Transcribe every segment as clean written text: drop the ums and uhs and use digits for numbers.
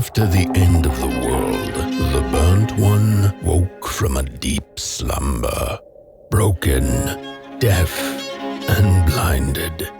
After the end of the world, the burnt one woke from a deep slumber, broken, deaf, and blinded.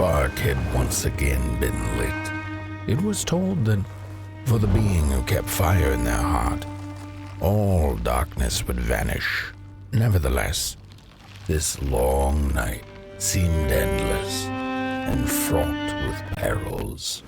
spark had once again been lit. It was told that for the being who kept fire in their heart, all darkness would vanish. Nevertheless, this long night seemed endless and fraught with perils.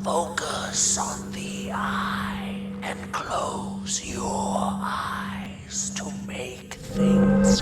Focus on the eye and close your eyes to make things.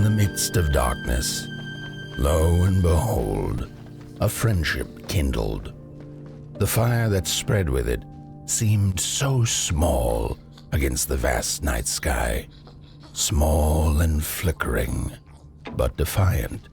In the midst of darkness, lo and behold, a friendship kindled. The fire that spread with it seemed so small against the vast night sky, small and flickering, but defiant.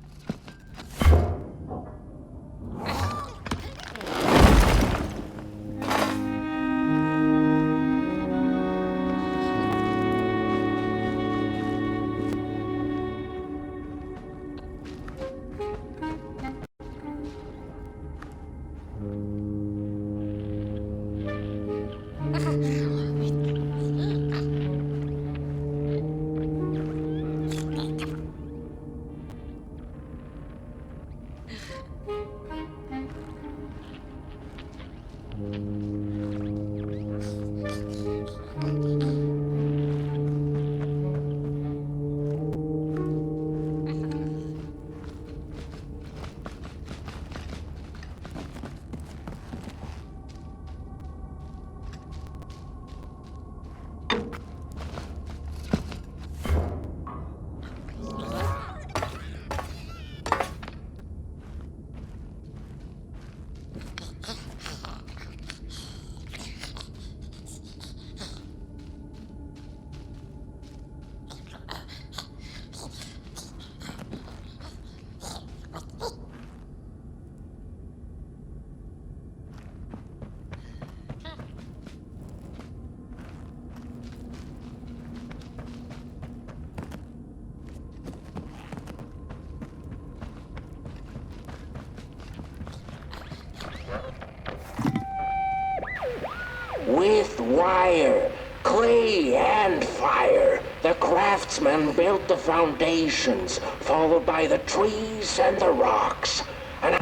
With wire, clay, and fire, the craftsmen built the foundations, followed by the trees and the rocks. And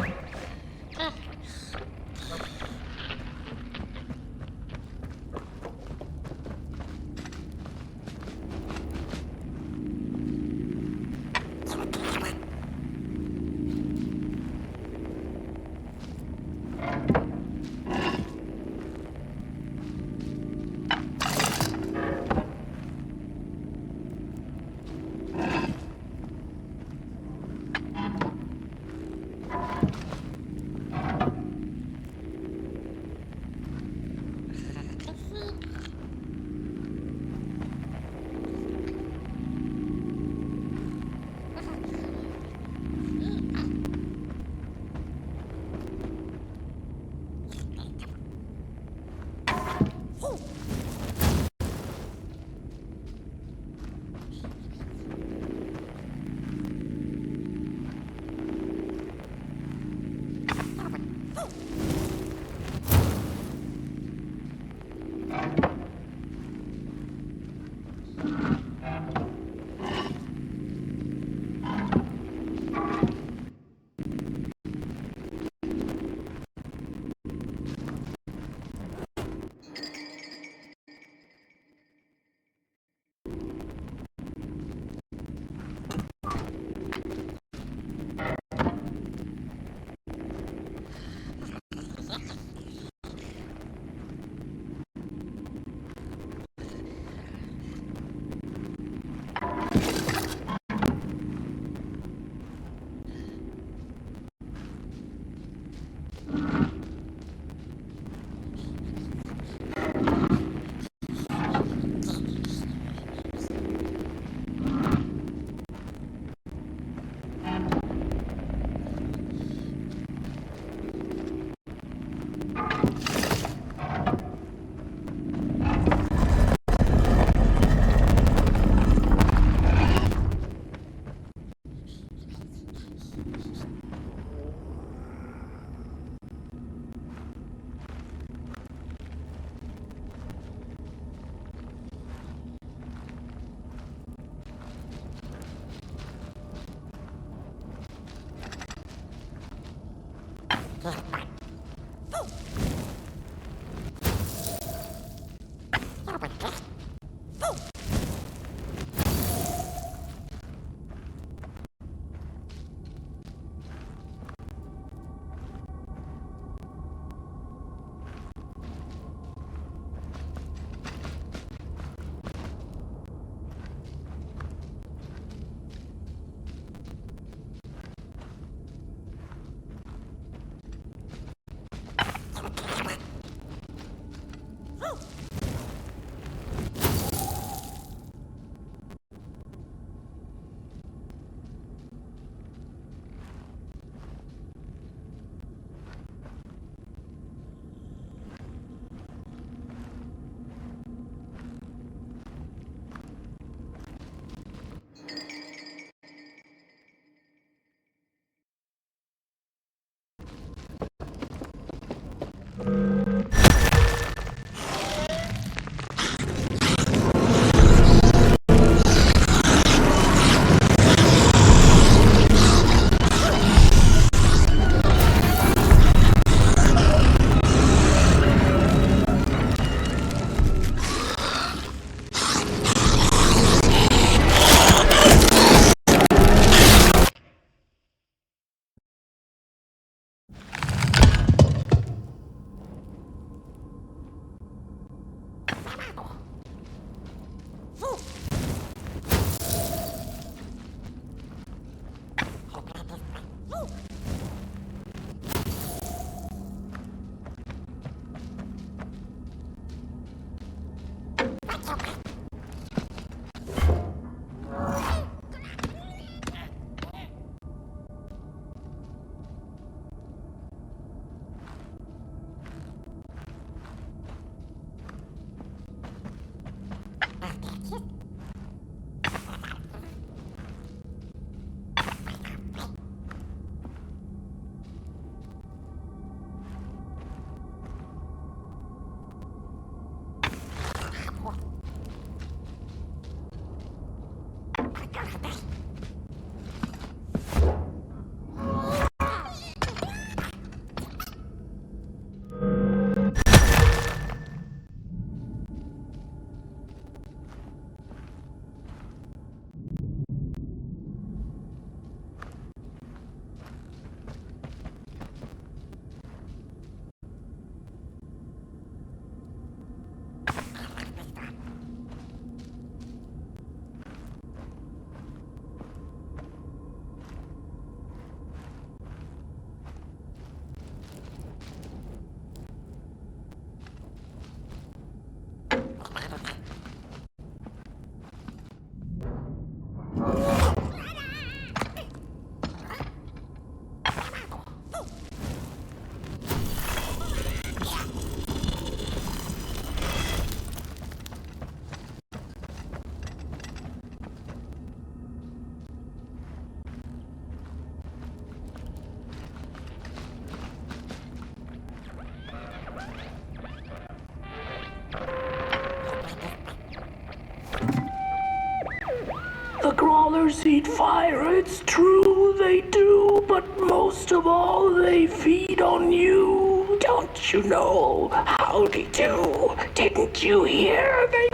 The crawlers eat fire, it's true they do, but most of all they feed on you. Don't you know? Howdy do. Didn't you hear? They...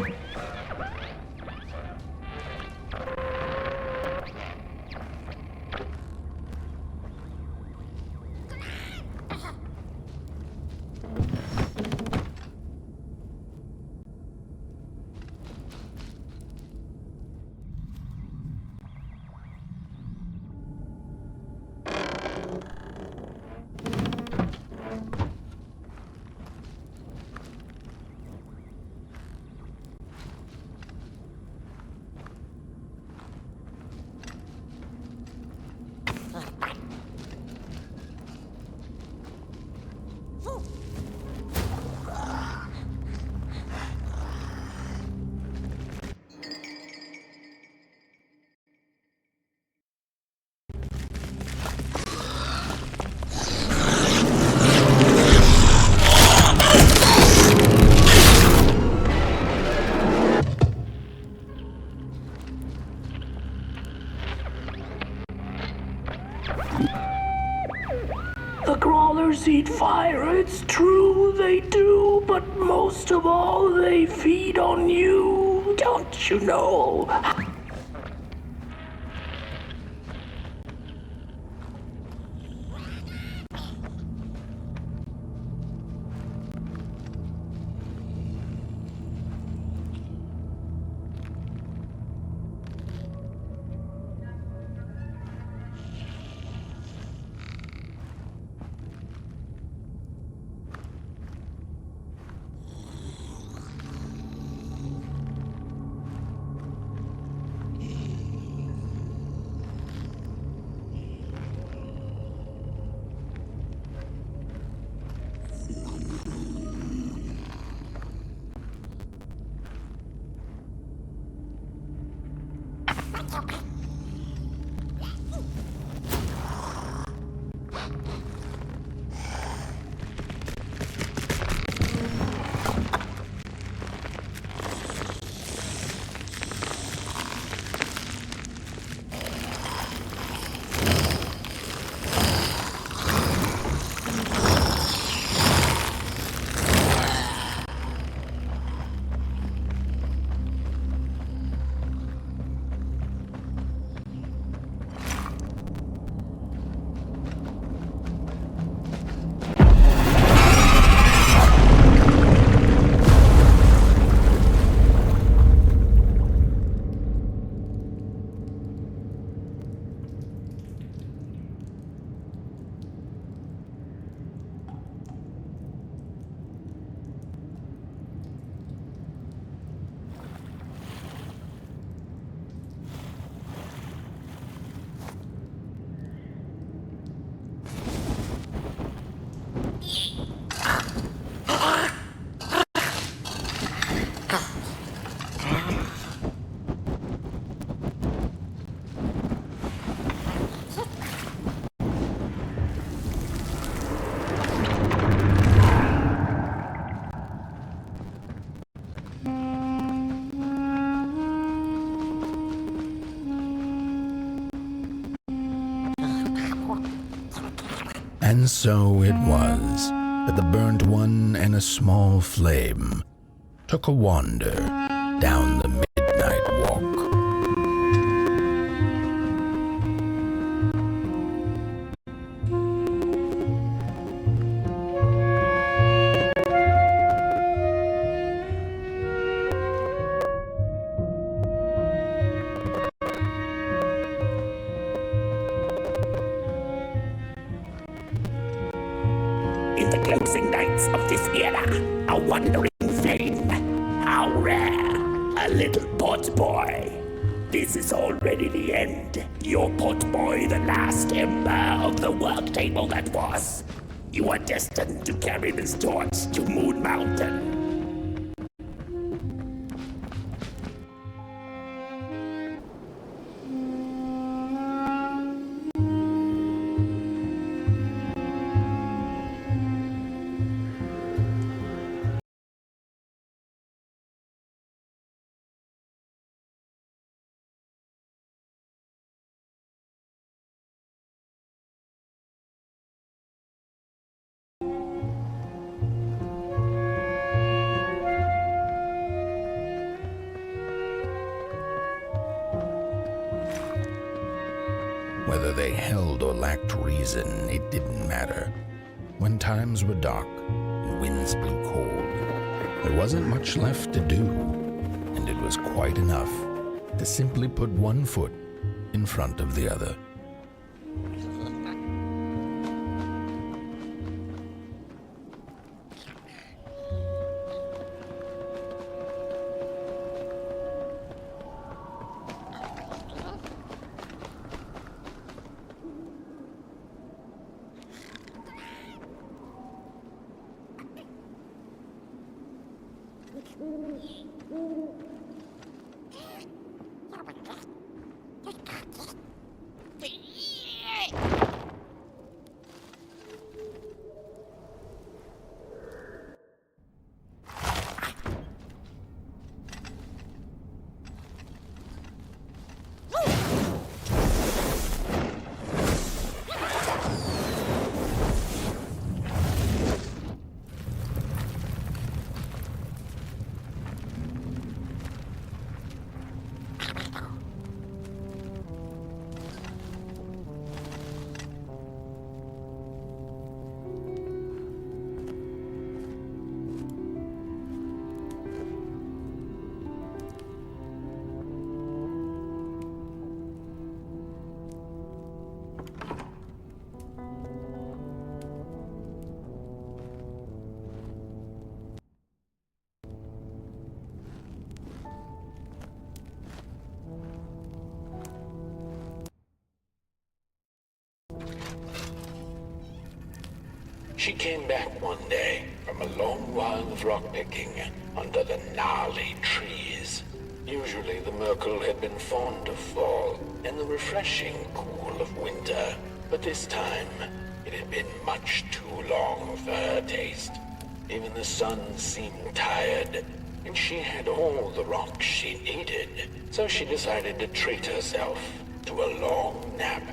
The crawlers eat fire, it's true they do, but most of all they feed on you. Don't you know? And so it was that the burnt one and a small flame took a wander down the midnight walk. In the closing nights of this era, a wandering flame. How rare, a little pot boy. This is already the end. Your pot boy, the last ember of the work table that was. You are destined to carry this torch to Moon Mountain. Whether they held or lacked reason, it didn't matter. When times were dark and winds blew cold, there wasn't much left to do, and it was quite enough to simply put one foot in front of the other. She came back one day from a long while of rock-picking under the gnarly trees. Usually the Merkel had been fond of fall and the refreshing cool of winter, but this time it had been much too long for her taste. Even the sun seemed tired, and she had all the rocks she needed, so she decided to treat herself to a long nap.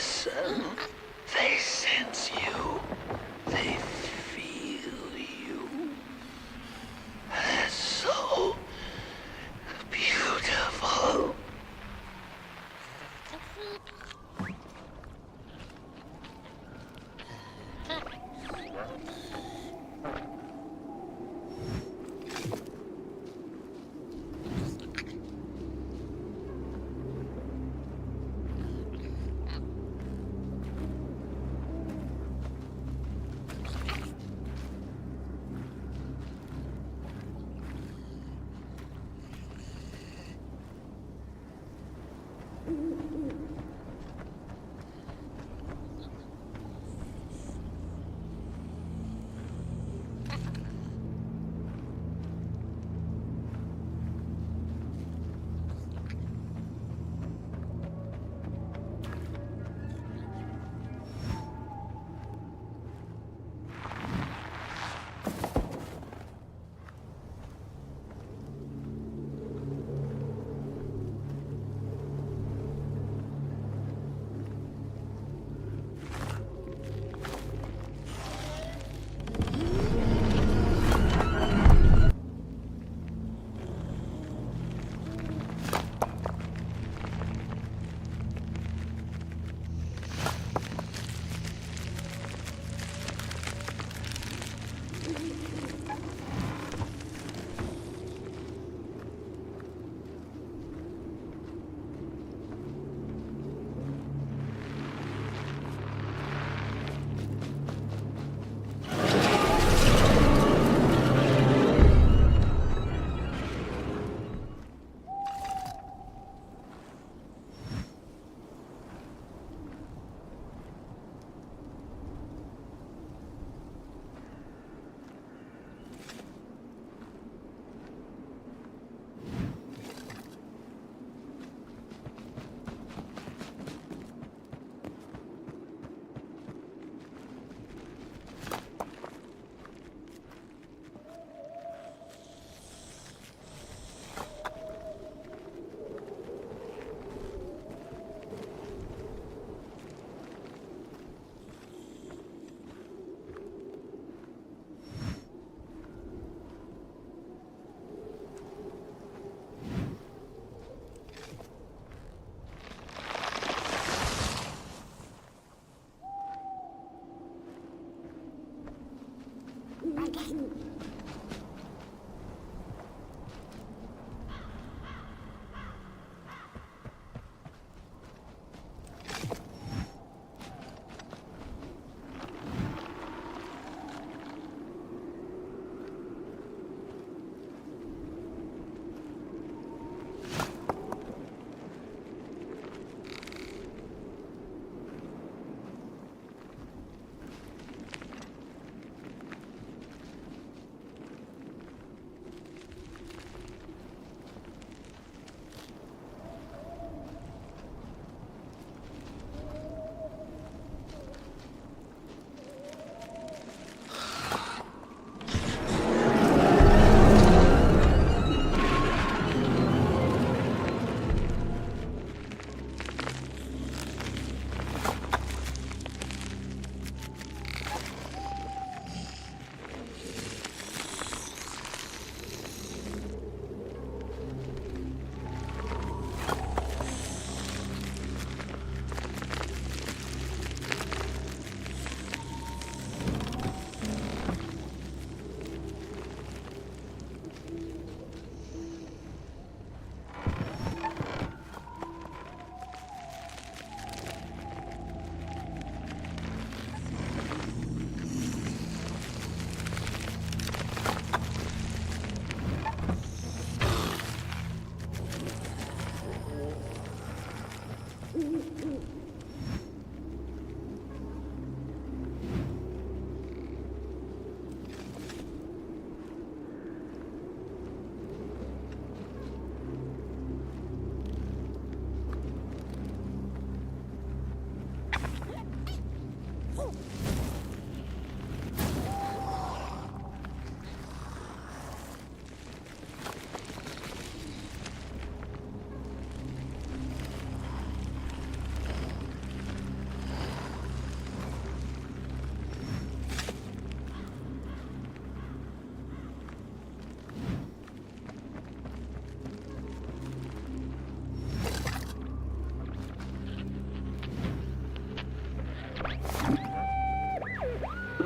listen. They sense you. They feel you. That's so beautiful.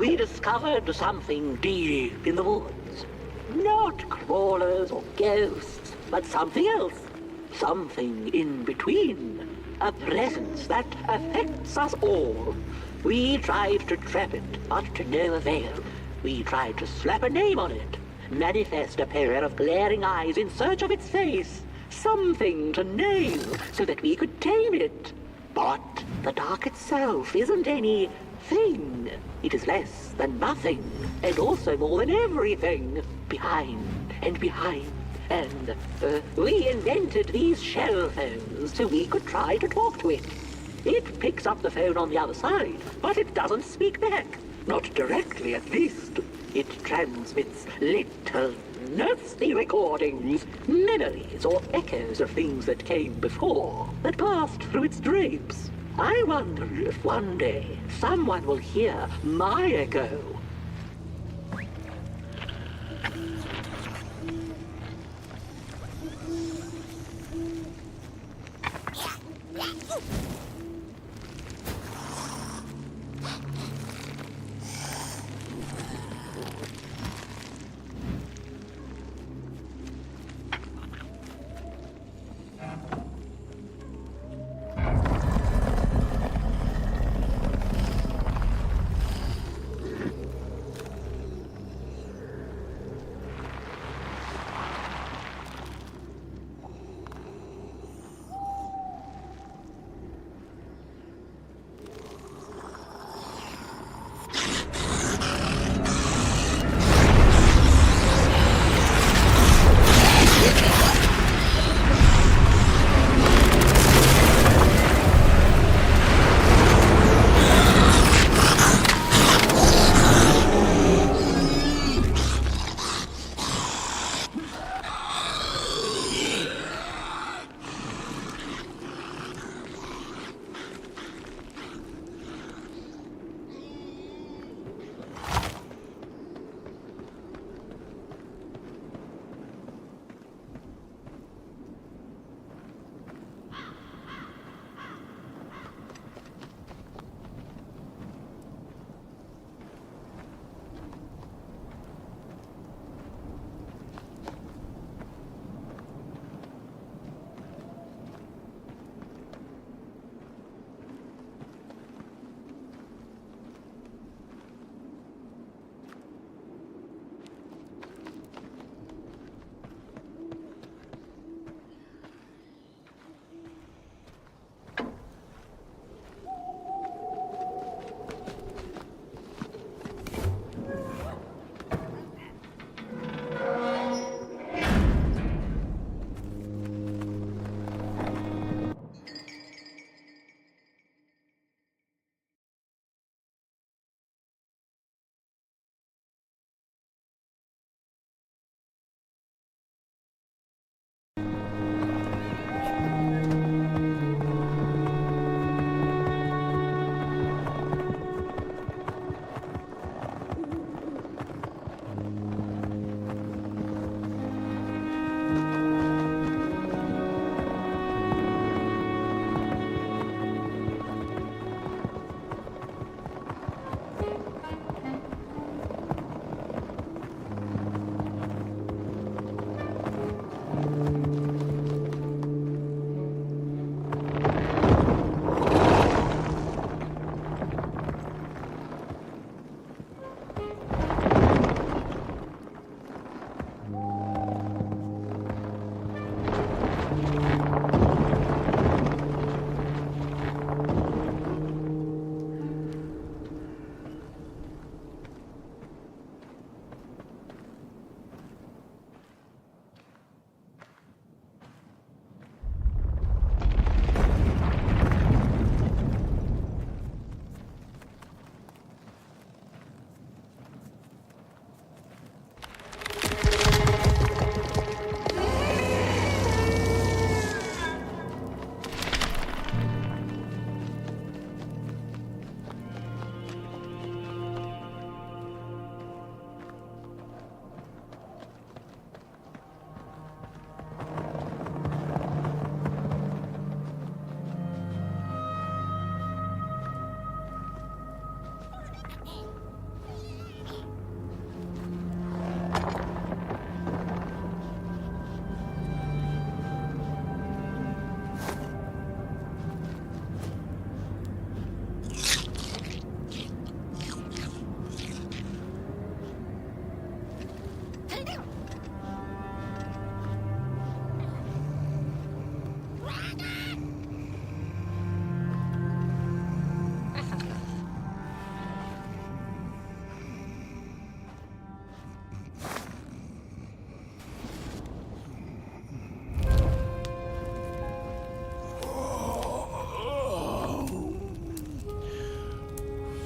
we discovered something deep in the woods. Not crawlers or ghosts, but something else. Something in between. A presence that affects us all. We tried to trap it, but to no avail. We tried to slap a name on it. Manifest a pair of glaring eyes in search of its face. Something to nail so that we could tame it. But the dark itself isn't any thing. It is less than nothing, and also more than everything. Behind and behind. And we invented these shell phones so we could try to talk to it. It picks up the phone on the other side, but it doesn't speak back. Not directly, at least. It transmits little, nasty recordings, memories or echoes of things that came before, that passed through its drapes. I wonder if one day someone will hear my echo.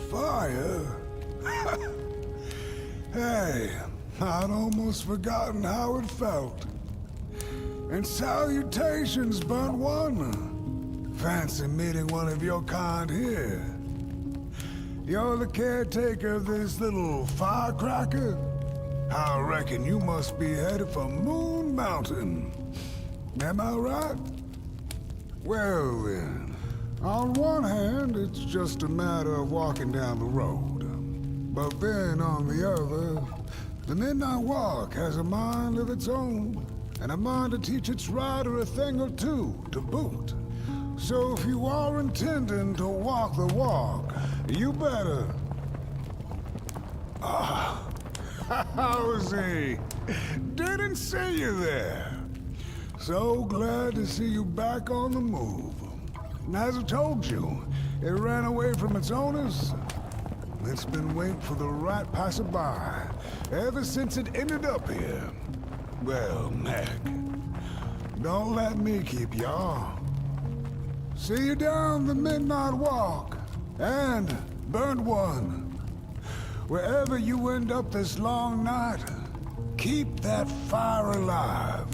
Fire? Hey, I'd almost forgotten how it felt. And salutations, Burnt One. Fancy meeting one of your kind here. You're the caretaker of this little firecracker? I reckon you must be headed for Moon Mountain. Am I right? Well then, on one hand, it's just a matter of walking down the road. But then on the other, the Midnight Walk has a mind of its own, and a mind to teach its rider a thing or two to boot. So if you are intending to walk the walk, you better... How's he? Didn't see you there. So glad to see you back on the move. And as I told you, it ran away from its owners. It's been waiting for the right passerby ever since it ended up here. Well, heck, don't let me keep y'all. See you down the Midnight Walk, and Burnt One. Wherever you end up this long night, keep that fire alive.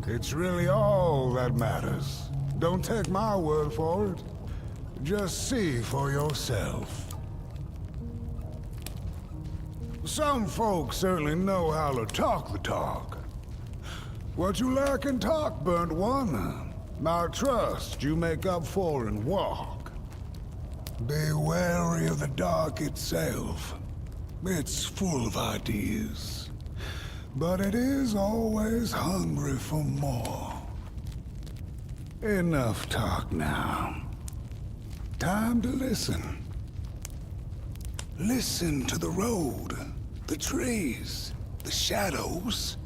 It's really all that matters. Don't take my word for it. Just see for yourself. Some folks certainly know how to talk the talk. What you lack in talk, Burnt One, I trust you make up for in walk. Be wary of the dark itself. It's full of ideas, but it is always hungry for more. Enough talk now. Time to listen. Listen to the road, the trees, the shadows,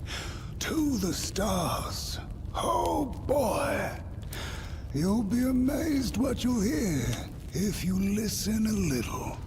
to the stars. Oh boy, you'll be amazed what you'll hear if you listen a little.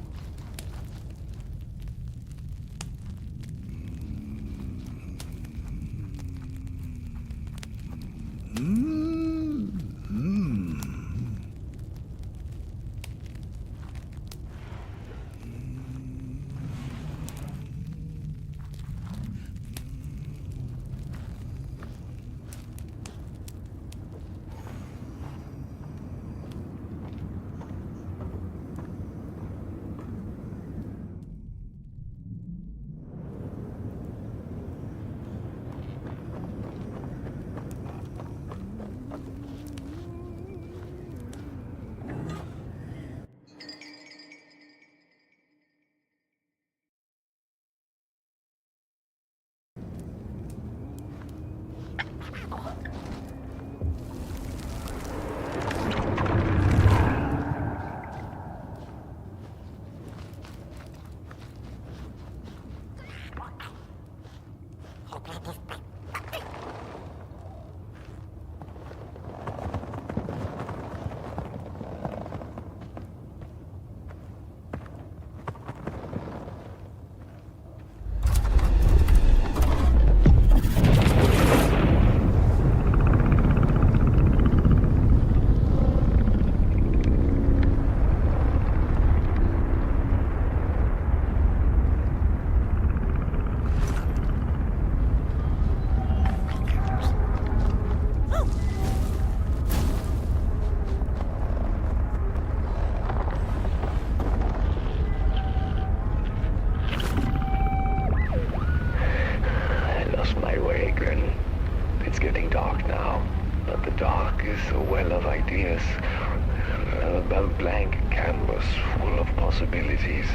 A blank canvas full of possibilities.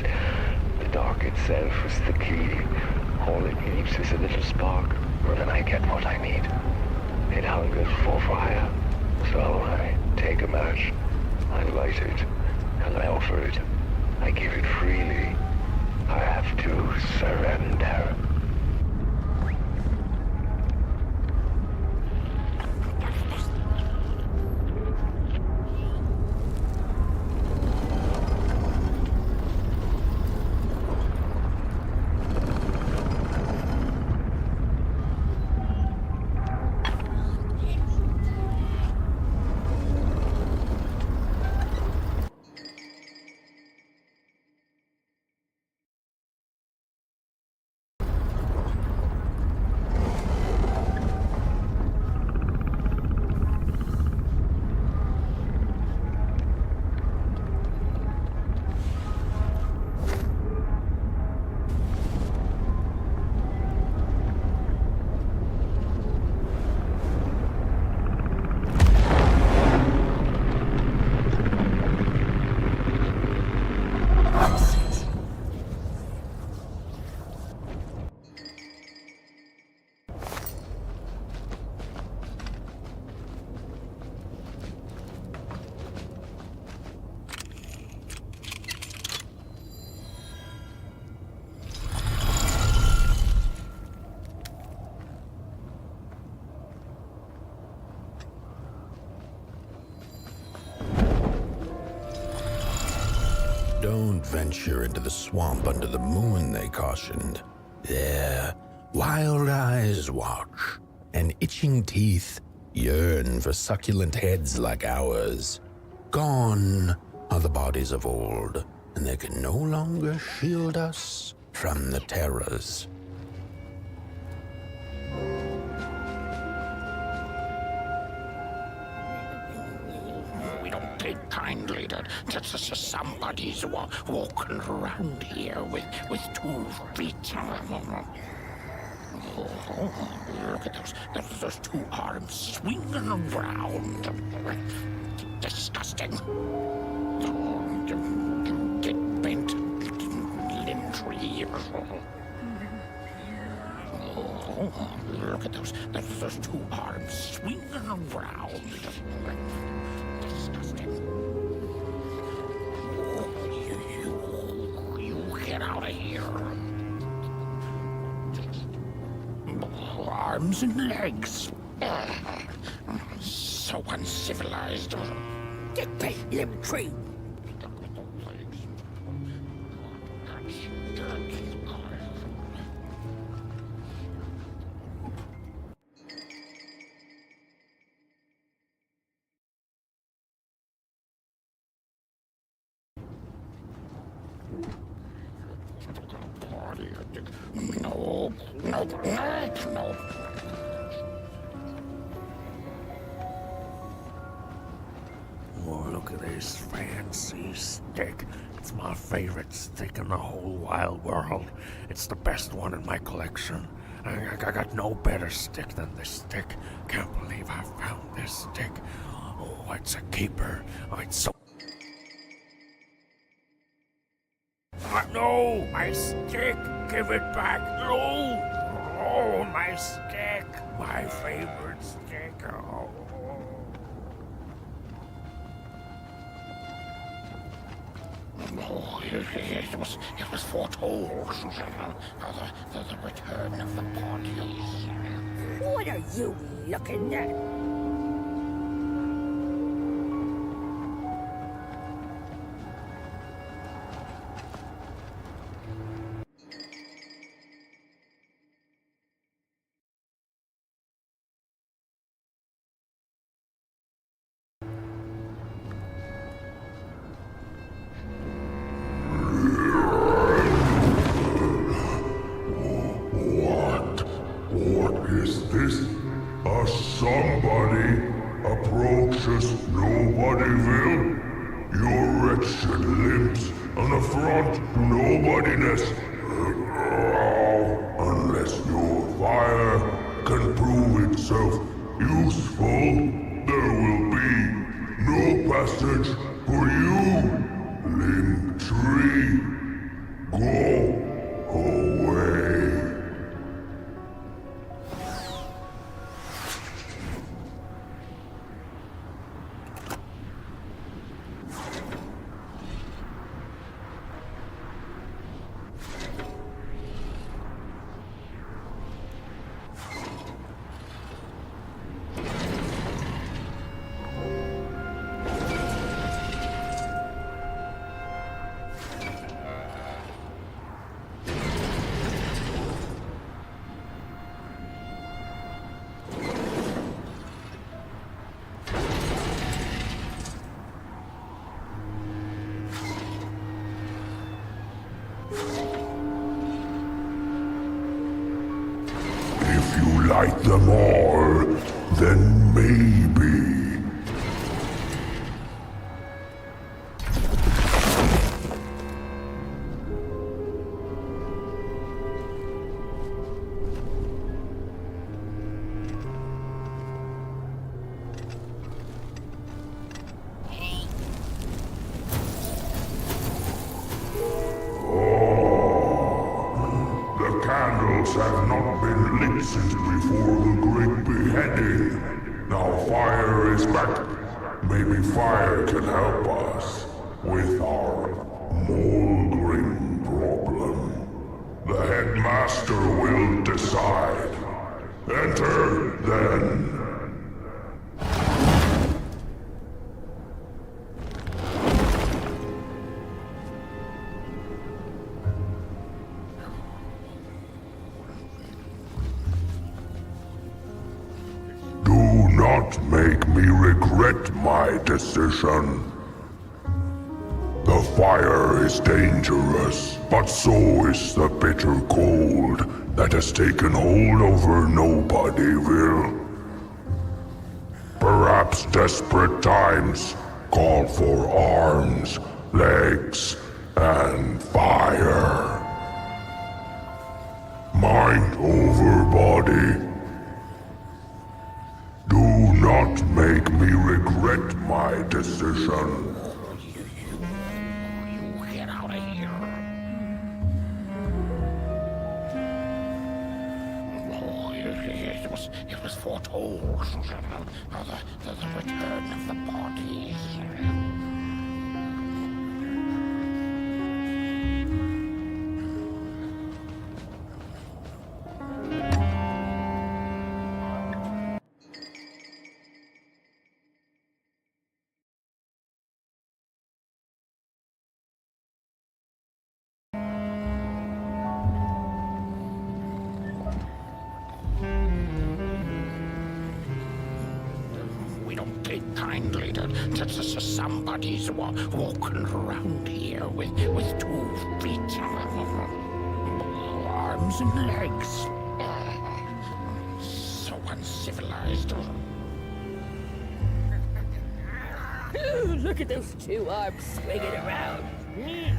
The dark itself is the key. All it needs is a little spark, and then I get what I need. It hungers for fire. So I take a match, I light it, and I offer it. I give it freely. I have to surrender. Don't venture into the swamp under the moon, they cautioned. There, wild eyes watch, and itching teeth yearn for succulent heads like ours. Gone are the bodies of old, and they can no longer shield us from the terrors. We don't take kindly to somebody's walking around here with 2 feet. Look at those 2 arms swinging around. Disgusting. Get bent limb tree. Look at those 2 arms swinging around. Disgusting. You get out of here. Arms and legs. So uncivilized. Get that limb tree. No. Oh, look at this fancy stick. It's my favorite stick in the whole wild world. It's the best one in my collection. I got no better stick than this stick. Can't believe I found this stick. Oh, it's a keeper. Oh, it's so... No! My stick! Give it back! No! Oh, my stick! My favorite stick! Oh. Oh, it was foretold. The return of the bodies. What are you looking at? What is this? A somebody approaches Nobodyville? Your wretched limbs an affront to nobodiness. Unless your fire can prove itself useful, there will be no passage for you, limb tree. Go away. If you like them all, then maybe. The candles have not been lit since before the great beheading. Now fire is back. Maybe fire can help us with our moldering problem. The headmaster will decide. Enter, then. my decision. The fire is dangerous, but so is the bitter cold that has taken hold over Nobodyville. Perhaps desperate times call for arms, legs, and fire. Mind over body. Do not make me regret my decision. You get out of here. Oh, it was foretold. The return of the bodies. We don't take kindly to somebody's walking around here with 2 feet, arms and legs. So uncivilized. Ooh, look at those 2 arms swinging around.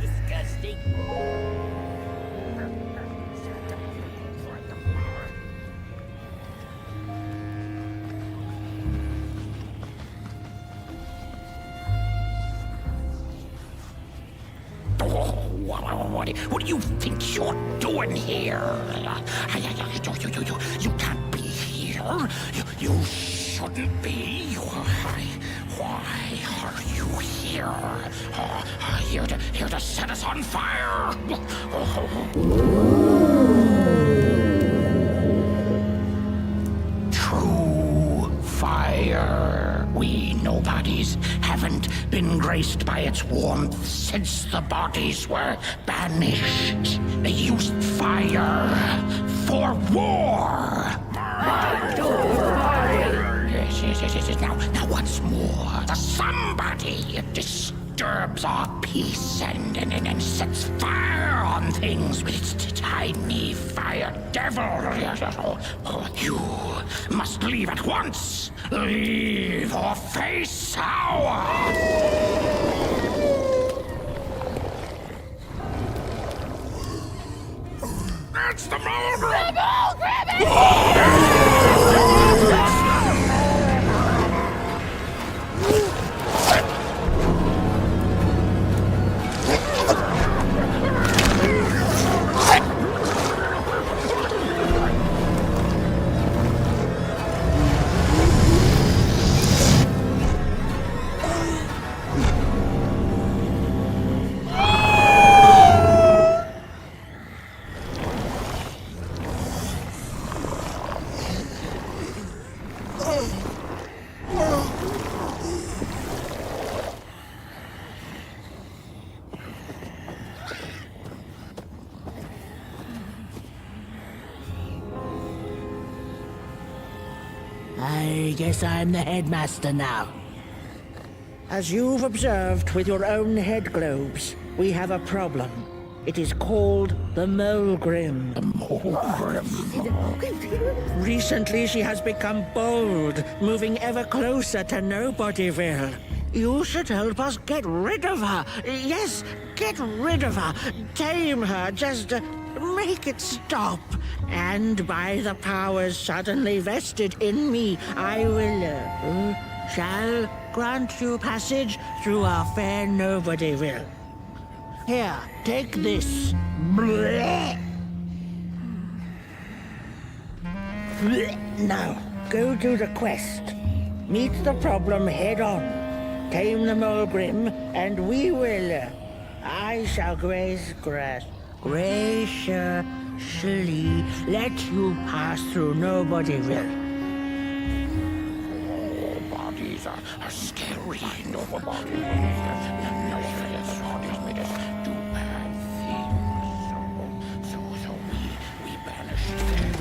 Disgusting. What do you think you're doing here? You can't be here. You shouldn't be. Why are you here? Here to set us on fire? True fire. We nobodies haven't been graced by its warmth since the bodies were banished. They used fire for war. Yes. Now once more, the somebody disturbs our peace and sets fire on things with its tiny fire devil. You must leave at once. Leave or face our... It's the Mulgrim! I guess I'm the headmaster now. As you've observed with your own head globes, we have a problem. It is called the Mulgrim. The Mulgrim. Recently she has become bold, moving ever closer to Nobodyville. You should help us get rid of her. Yes, get rid of her. Tame her, just make it stop. And by the powers suddenly vested in me, I will, shall grant you passage through our fair Nobodyville. Here, take this. Blech. Now, go do the quest. Meet the problem head on. Tame the Mulgrim, and we will. I shall graciously let you pass through Nobodyville. Bodies are scary. Nobody made us do bad things. So we banished them.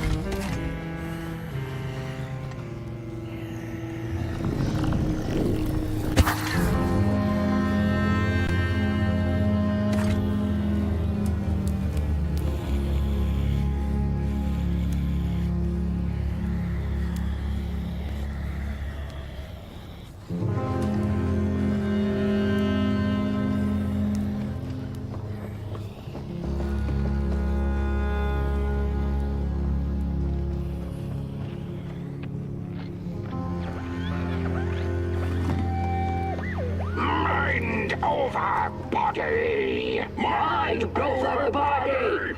over body! Mind over body!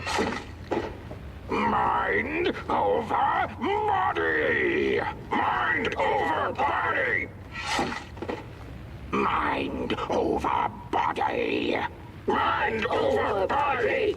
Mind over body! Mind over body! Mind over body! Mind over body!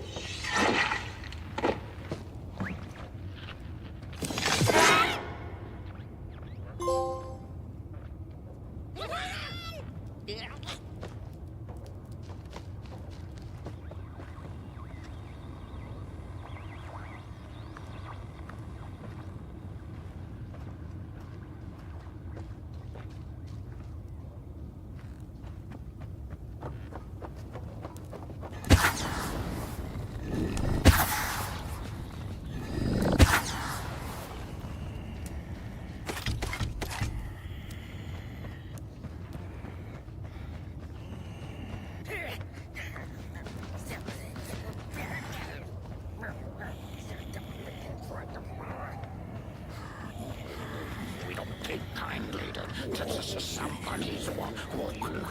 We don't take kindly to somebody's walk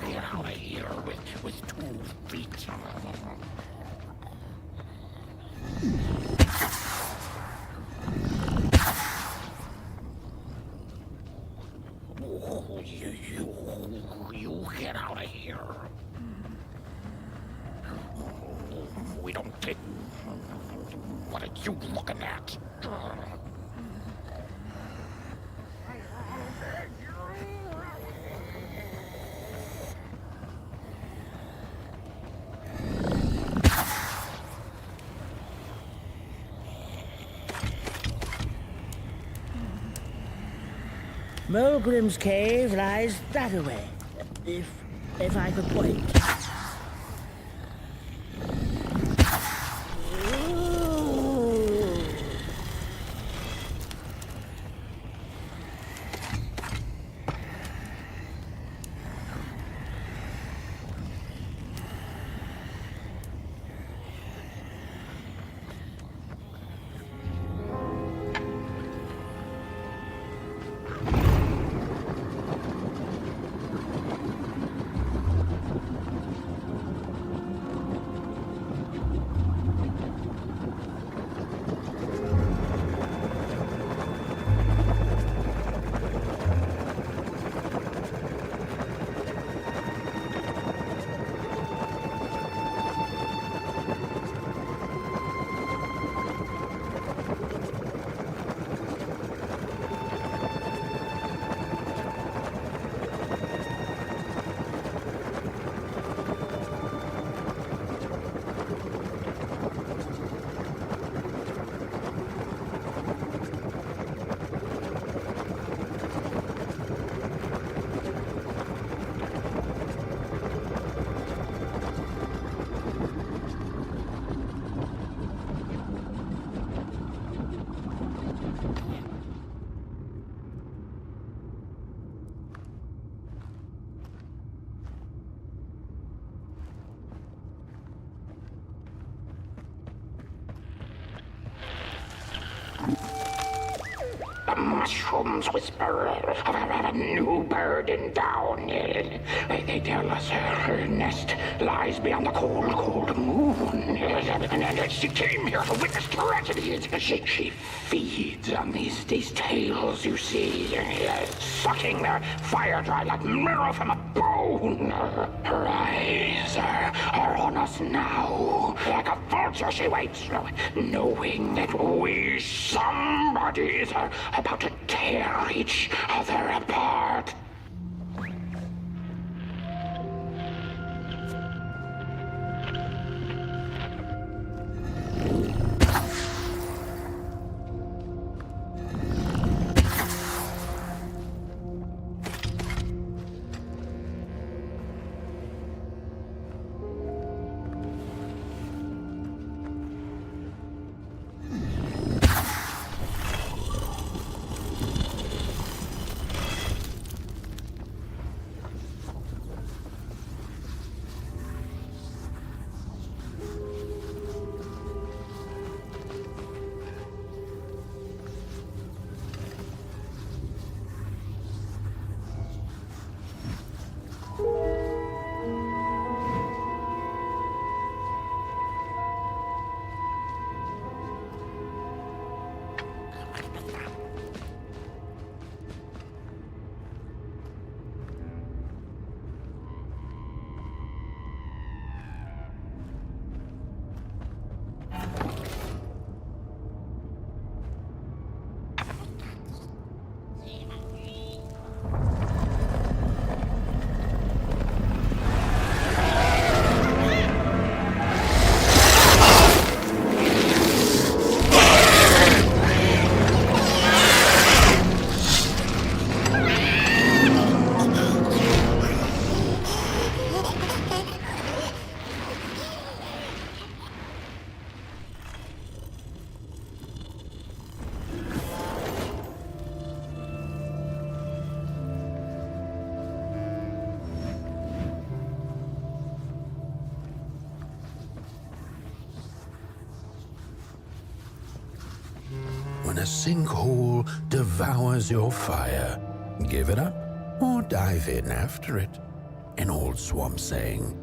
here out of here with 2 feet. You get out of here. We don't take... What are you looking at? Mulgrim's cave lies that way, if I could point. The mushrooms whisper of a new bird in down. They tell us her nest lies beyond the cold, cold moon. And she came here to witness tragedy. She feeds on these tales you see, sucking their fire dry like marrow from a bone. Her eyes are on us now. Like a vulture she waits, knowing that we somebodies are about to tear each other apart. sinkhole devours your fire, give it up or dive in after it. An old swamp saying.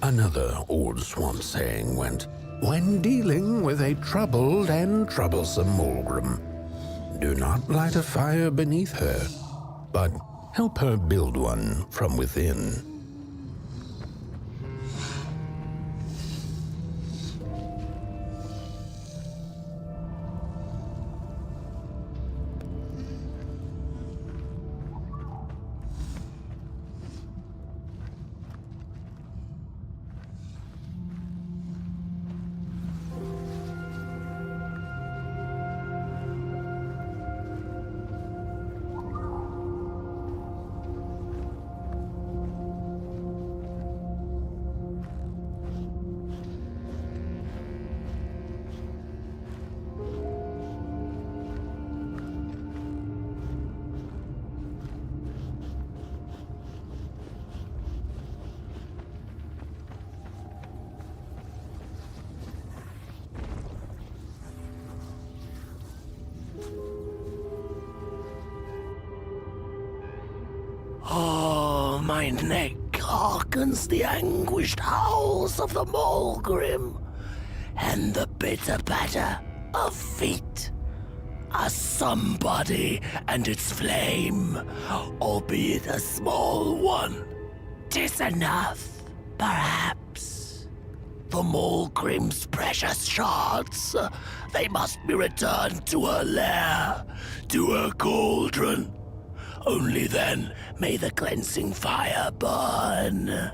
Another old swamp saying went, when dealing with a troubled and troublesome Mulgrim, do not light a fire beneath her, but help her build one from within. my neck hearkens the anguished howls of the Mulgrim, and the bitter patter of feet. A somebody and its flame, albeit a small one. 'Tis enough, perhaps. The Mulgrim's precious shards, they must be returned to her lair, to her cauldron. Only then may the cleansing fire burn.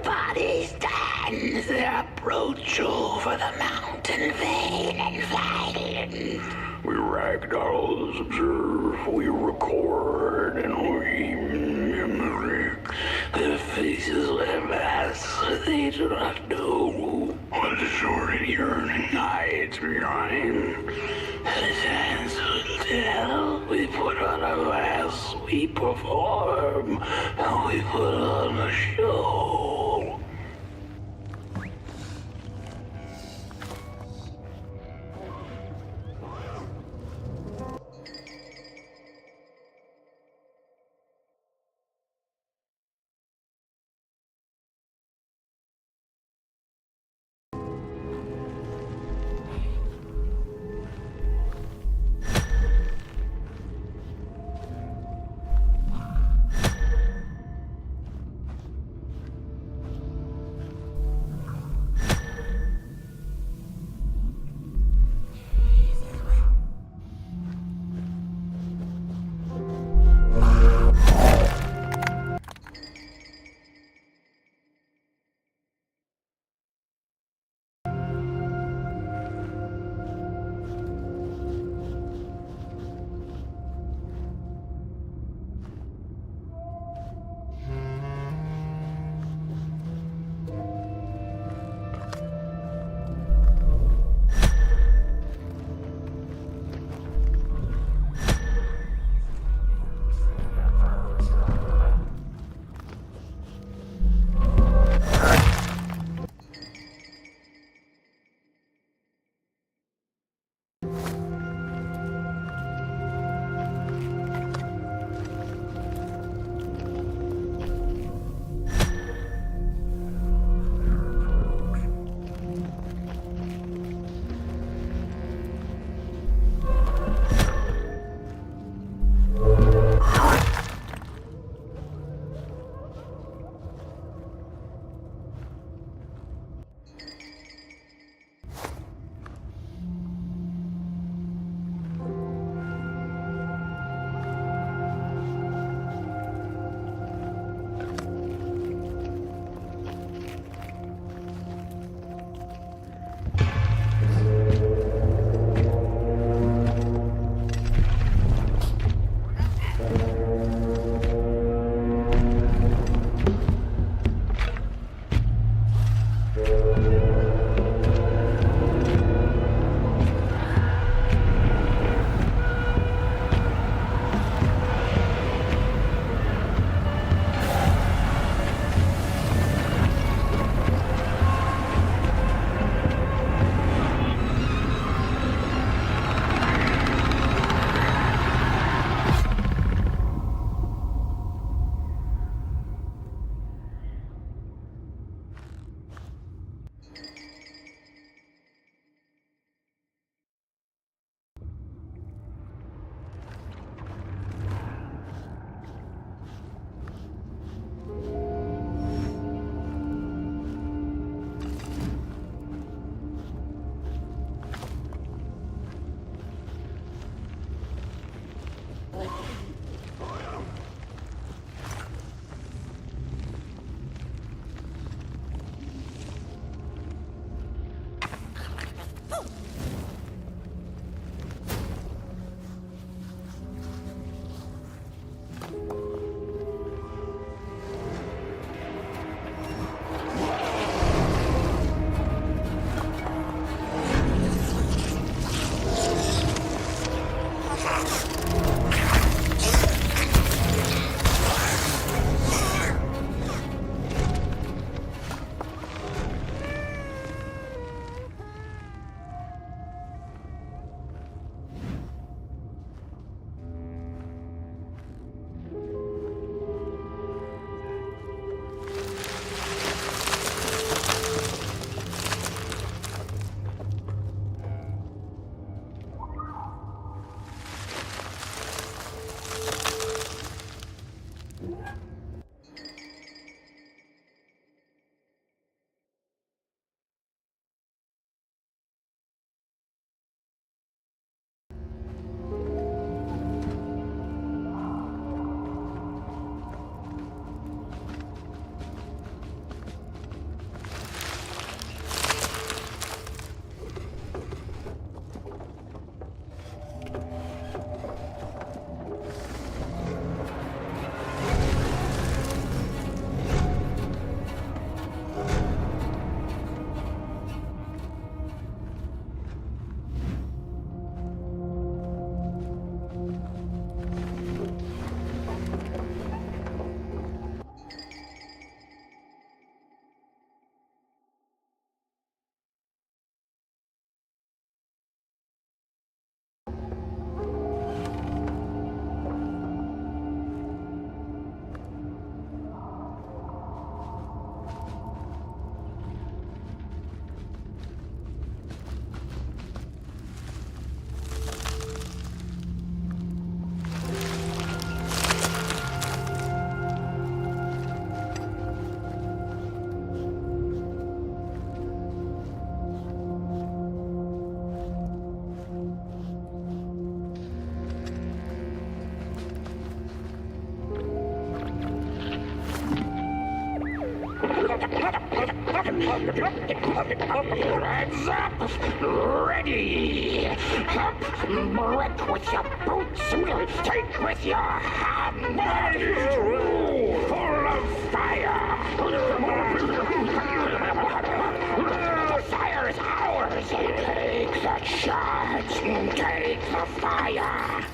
Body stands their approach over the mountain vein and violent. We ragdolls observe, we record, and we mimic. Their faces wear masks they do not know. What the sort of yearning hides behind. The hands will tell. We put on a mask, we perform, and we put on a show. Hands up! Ready! Up! Break with your boots! Take with your hands! Full of fire! The fire is ours! Take the charge! Take the fire!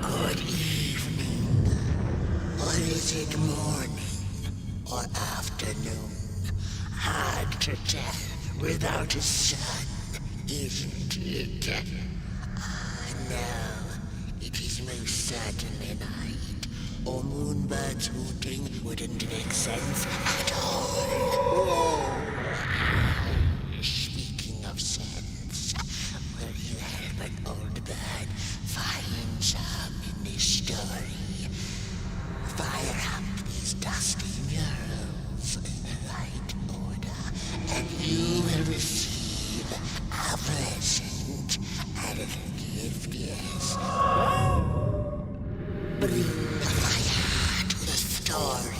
Good evening. Or is it morning or afternoon? Hard to tell without a sun, isn't it? No, it is most certainly night. Or moonbirds hooting wouldn't make sense at all. Speaking of sense, will you help an old bird find some in this story? Fire up these dusty murals in the right order, and you will receive a present, a little gift, yes. Bring the fire to the story.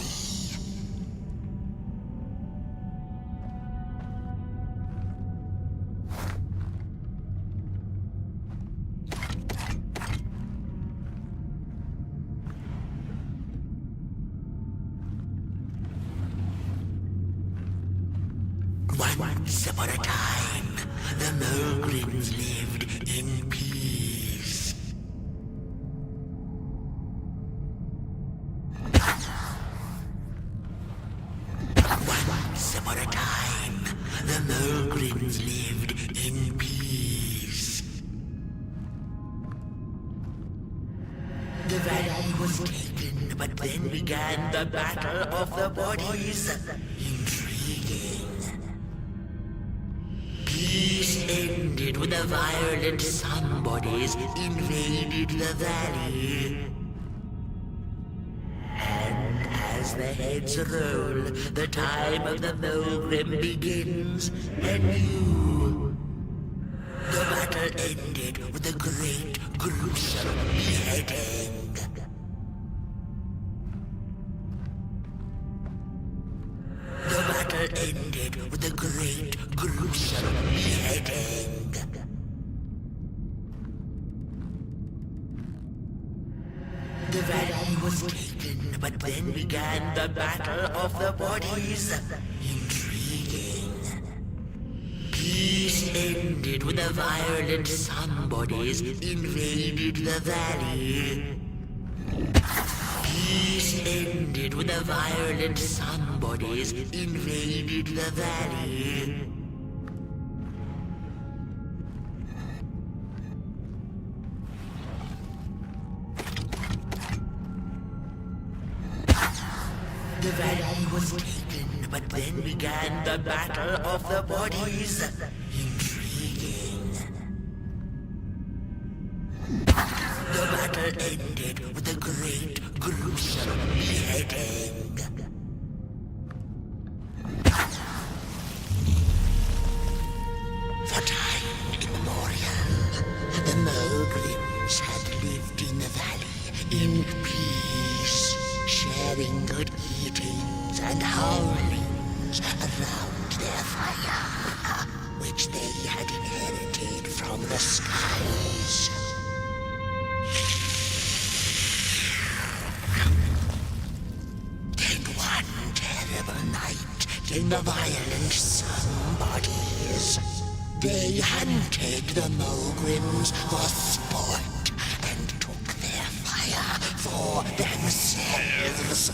Once upon a time, the Mulgrins lived in peace. Once upon a time, the Mulgrins lived in peace. The valley was taken, but then began the Battle of the Bodies. Intriguing. Peace ended when the violent sun bodies invaded the valley. And as the heads roll, the time of the Mulgrim begins anew. The battle ended with a great, gruesome beheading. The battle ended with a great, gruesome beheading. The valley was taken, but then began the Battle of the Bodies. Intriguing. Peace ended when the violent sun bodies invaded the valley. Peace ended when the violent sun bodies invaded the valley. The valley was taken, but then began the Battle of the Bodies. Intriguing. ended with a great, gruesome beheading. For time immemorial, the Mogrims had lived in the valley in peace, sharing good eatings and howlings around their fire, which they had inherited from the skies. Then one terrible night came the violent somebodies. They hunted the Mogrims for sport and took their fire for themselves.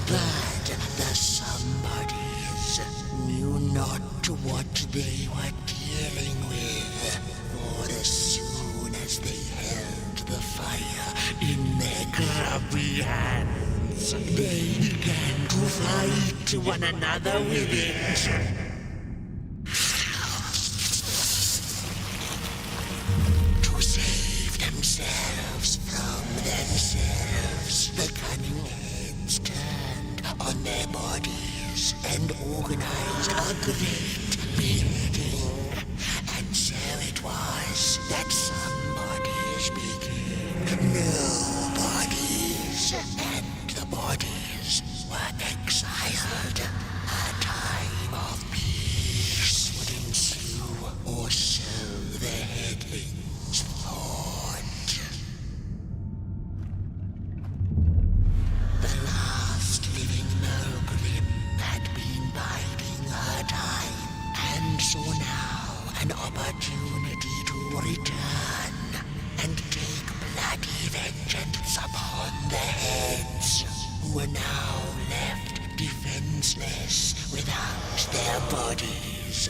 But the somebodies knew not what they were dealing with, for as soon as they held the fire in their grubby hands, they began to fight one another with it. To save themselves from themselves, the cunning heads turned on their bodies and organized a great meeting. And so it was that somebodies became nobodies, and the bodies were exiled. A time of peace would ensue, or so the headlings thought. The last living Mogrim had been biding her time, and saw now an opportunity to return and take bloody vengeance upon the heads, who were now left defenseless without their bodies.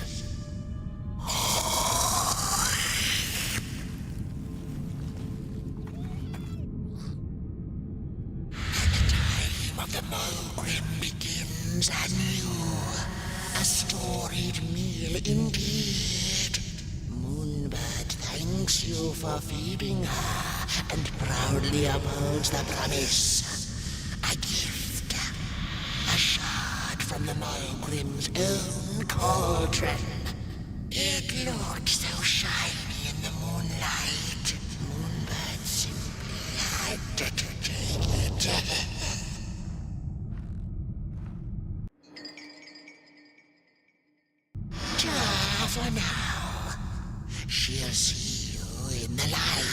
The time of the Mogrim begins anew. A storied meal indeed. Moonbird thanks you for feeding her and proudly upholds the promise. A gift. A shard from the Mogrim's own cauldron. It looked so shiny in the moonlight. Moonbird simply had to take it. For now, she'll see you in the light.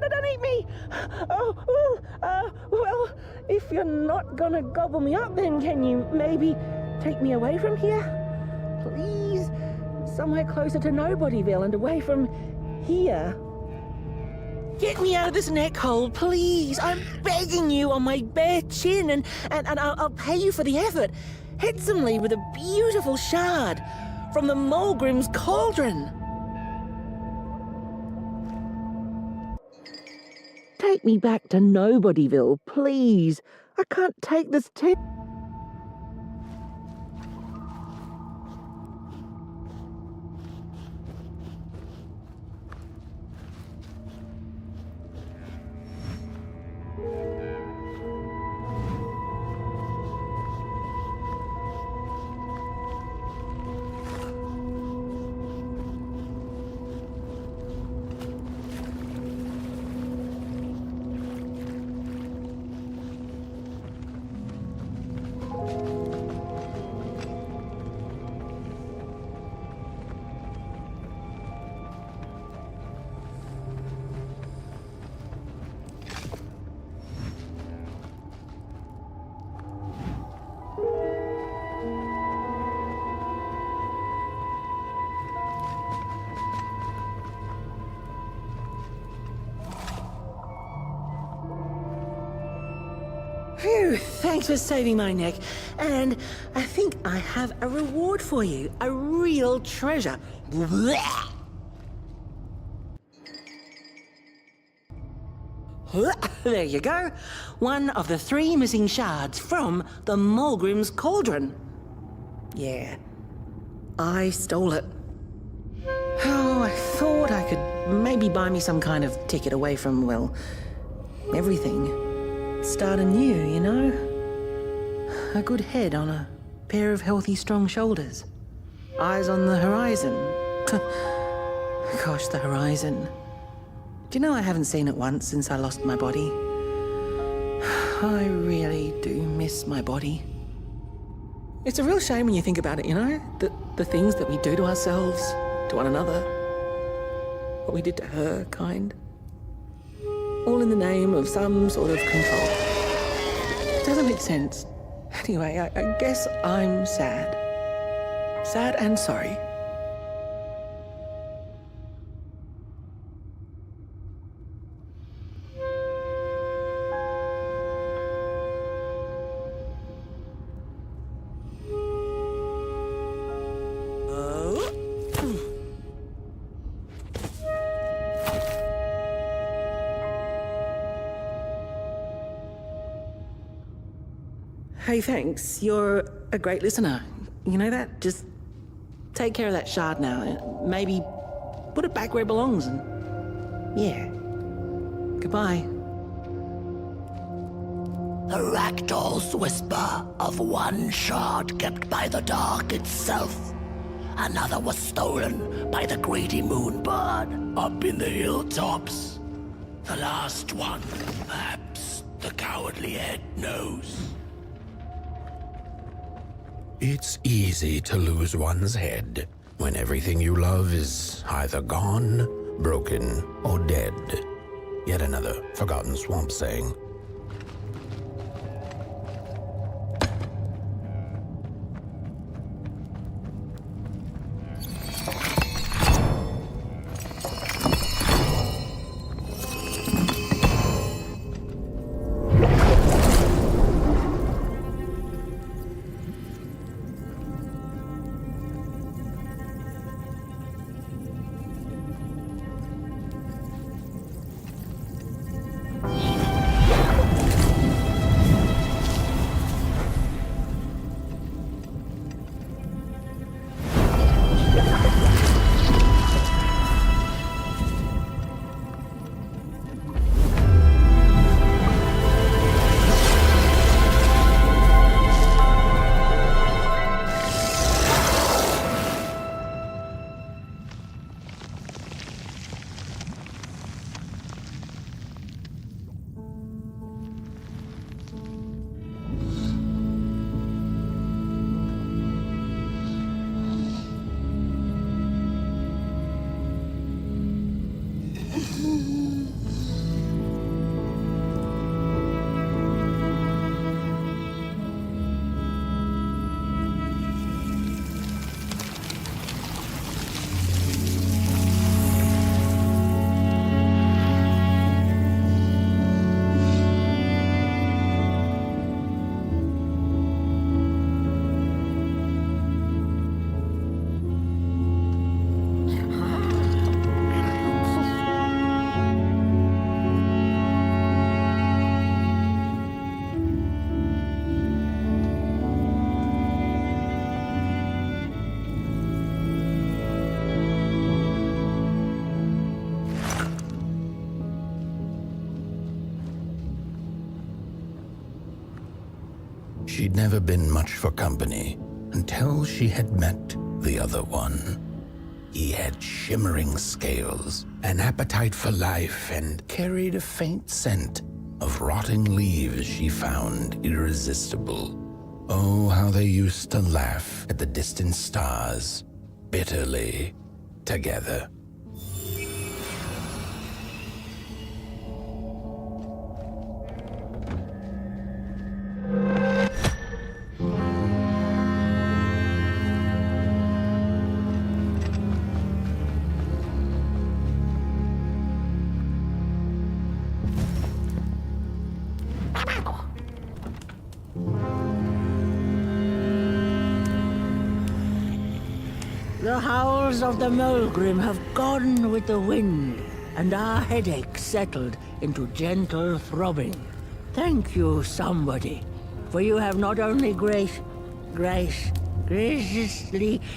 Don't eat me! Well, If you're not gonna gobble me up, then can you maybe take me away from here? Please? Somewhere closer to Nobodyville and away from here. Get me out of this neck hole, please. I'm begging you on my bare chin, and I'll pay you for the effort. Handsomely with a beautiful shard from the Mulgrim's Cauldron. Take me back to Nobodyville, please. I can't take this Phew, thanks for saving my neck. And I think I have a reward for you. A real treasure. Blech. There you go. One of the 3 missing shards from the Mulgrim's Cauldron. Yeah, I stole it. Oh, I thought I could maybe buy me some kind of ticket away from, well, everything. Start anew, you know? A good head on a pair of healthy, strong shoulders. Eyes on the horizon. Gosh, the horizon. Do you know I haven't seen it once since I lost my body? I really do miss my body. It's a real shame when you think about it, you know? The things that we do to ourselves, to one another. What we did to her, kind. All in the name of some sort of control. It doesn't make sense. Anyway, I guess I'm sad. Sad and sorry. Hey, thanks. You're a great listener. You know that? Just take care of that shard now. Maybe put it back where it belongs and... yeah. Goodbye. A ragdoll's whisper of one shard kept by the dark itself. Another was stolen by the greedy moonbird up in the hilltops. The last one, perhaps the cowardly head knows. It's easy to lose one's head when everything you love is either gone, broken, or dead. Yet another forgotten swamp saying. she'd never been much for company until she had met the other one. He had shimmering scales, an appetite for life, and carried a faint scent of rotting leaves she found irresistible. Oh, how they used to laugh at the distant stars, bitterly, together. The howls of the Mulgrim have gone with the wind, and our headaches settled into gentle throbbing. Thank you, somebody, for you have not only graciously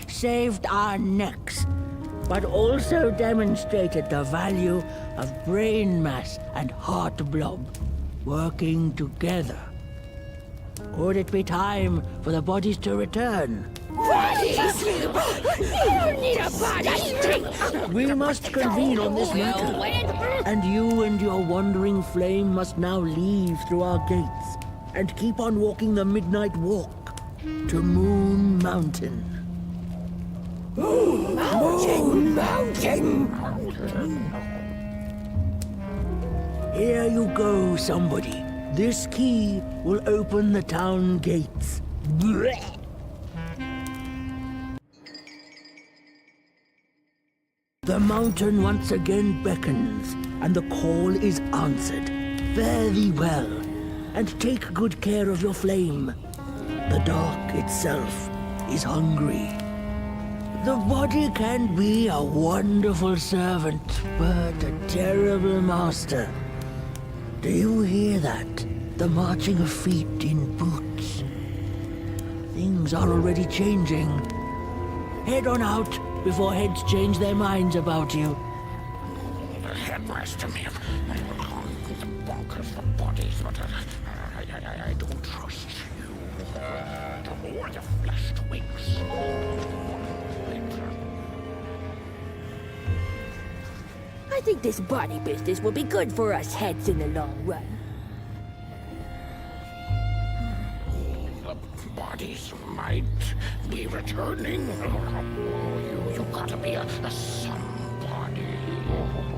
saved our necks, but also demonstrated the value of brain mass and heart blob working together. Could it be time for the bodies to return? Bodies! You don't need a body! We must convene on this matter, and you and your wandering flame must now leave through our gates and keep on walking the midnight walk to Moon Mountain. Moon Mountain! Here you go, somebody. This key will open the town gates. The mountain once again beckons, and the call is answered. Fare thee well, and take good care of your flame. The dark itself is hungry. The body can be a wonderful servant, but a terrible master. Do you hear that? The marching of feet in boots. Things are already changing. Head on out before heads change their minds about you. The headmaster may have the bonkers for bodies, but I don't trust you. The more the flesh twigs. I think this body business will be good for us heads in the long run. The bodies might be returning. You gotta be a somebody.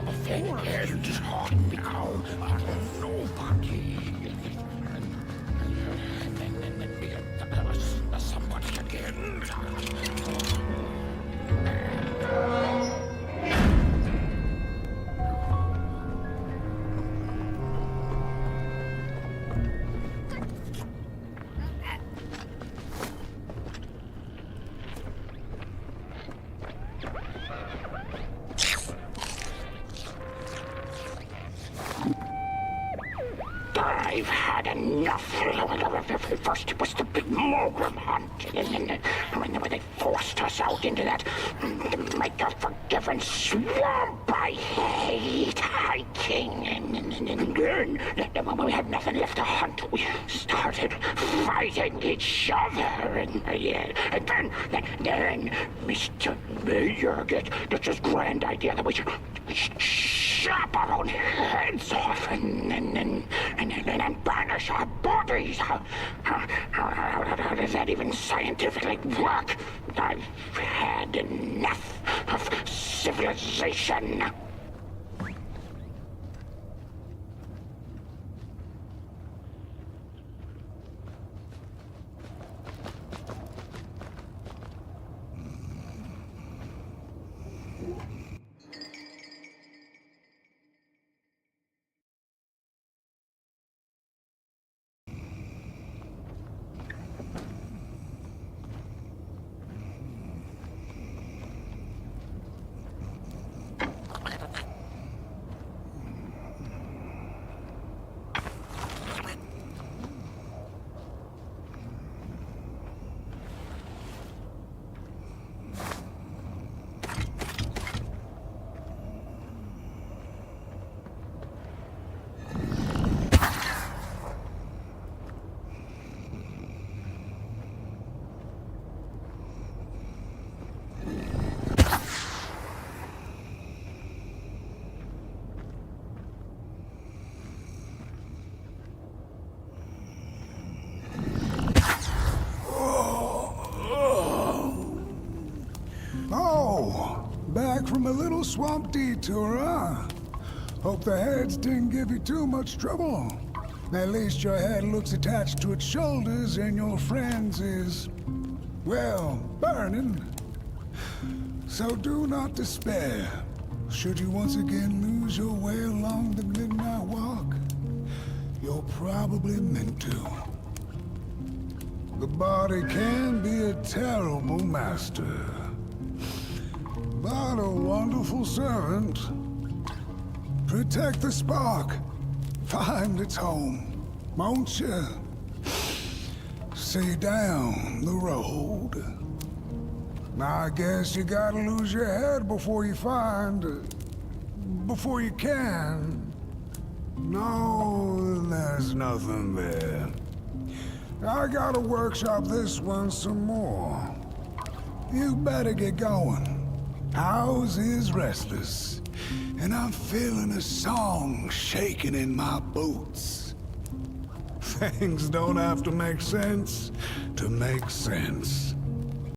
A fake head can become a nobody. And then be a somebody again. I've had enough. First it was the big Mulgrim hunt, and then when they forced us out into that make-a-forgiven swamp. I hate hiking, and then when we had nothing left to hunt, we started fighting each other, and then Mr. Mayor gets this grand idea that we should chop our own heads off and banish our bodies. How does that even scientifically work? I've had enough of civilization. Back from a little swamp detour, huh? Hope the heads didn't give you too much trouble. At least your head looks attached to its shoulders and your friend's is, well, burning. So do not despair. Should you once again lose your way along the Midnight Walk, you're probably meant to. The body can be a terrible master, but a wonderful servant. Protect the spark. Find its home, won't you? See down the road. I guess you gotta lose your head before you before you can. No, there's nothing there. I gotta workshop this one some more. You better get going. Ours is restless, and I'm feeling a song shaking in my boots. Things don't have to make sense to make sense.